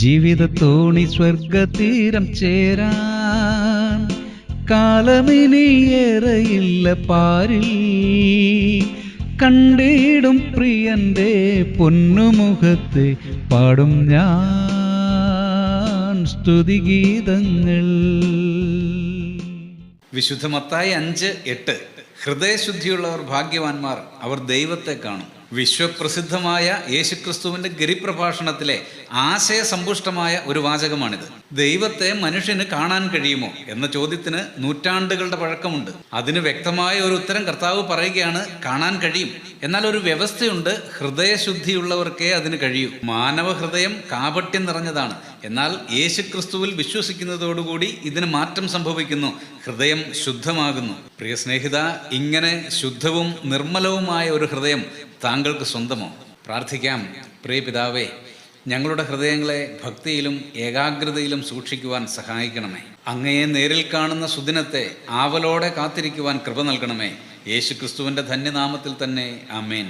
ജീവിതത്തോണി സ്വർഗതീരം ചേരാൻ കാലമിനിയേറെയില്ല പാരിൽ. കണ്ടിടും പ്രിയന്റെ പൊന്നുമുഖത്തെ പാടും ഞാൻ സ്തുതിഗീതങ്ങൾ. വിശുദ്ധ മത്തായി 5:8 ഹൃദയശുദ്ധിയുള്ളവർ ഭാഗ്യവാന്മാർ, അവർ ദൈവത്തെ കാണും. വിശ്വപ്രസിദ്ധമായ യേശുക്രിസ്തുവിന്റെ ഗിരിപ്രഭാഷണത്തിലെ ആശയസമ്പുഷ്ടമായ ഒരു വാചകമാണിത്. ദൈവത്തെ മനുഷ്യന് കാണാൻ കഴിയുമോ എന്ന ചോദ്യത്തിന് നൂറ്റാണ്ടുകളുടെ പഴക്കമുണ്ട്. അതിന് വ്യക്തമായ ഒരു ഉത്തരം കർത്താവ് പറയുകയാണ്, കാണാൻ കഴിയും. എന്നാൽ ഒരു വ്യവസ്ഥയുണ്ട്, ഹൃദയശുദ്ധിയുള്ളവർക്കേ അതിന് കഴിയൂ. മാനവ ഹൃദയം കാപട്യം നിറഞ്ഞതാണ്. എന്നാൽ യേശുക്രിസ്തുവിൽ വിശ്വസിക്കുന്നതോടുകൂടി ഇതിന് മാറ്റം സംഭവിക്കുന്നു, ഹൃദയം ശുദ്ധമാകുന്നു. പ്രിയ സ്നേഹിത, ഇങ്ങനെ ശുദ്ധവും നിർമ്മലവുമായ ഒരു ഹൃദയം താങ്കൾക്ക് സ്വന്തമോ? പ്രാർത്ഥിക്കാം. പ്രിയ പിതാവേ, ഞങ്ങളുടെ ഹൃദയങ്ങളെ ഭക്തിയിലും ഏകാഗ്രതയിലും സൂക്ഷിക്കുവാൻ സഹായിക്കണമേ. അങ്ങയെ നേരിൽ കാണുന്ന സുദിനത്തെ ആവലോടെ കാത്തിരിക്കുവാൻ കൃപ നൽകണമേ. യേശുക്രിസ്തുവിൻ്റെ ധന്യനാമത്തിൽ തന്നെ, ആമേൻ.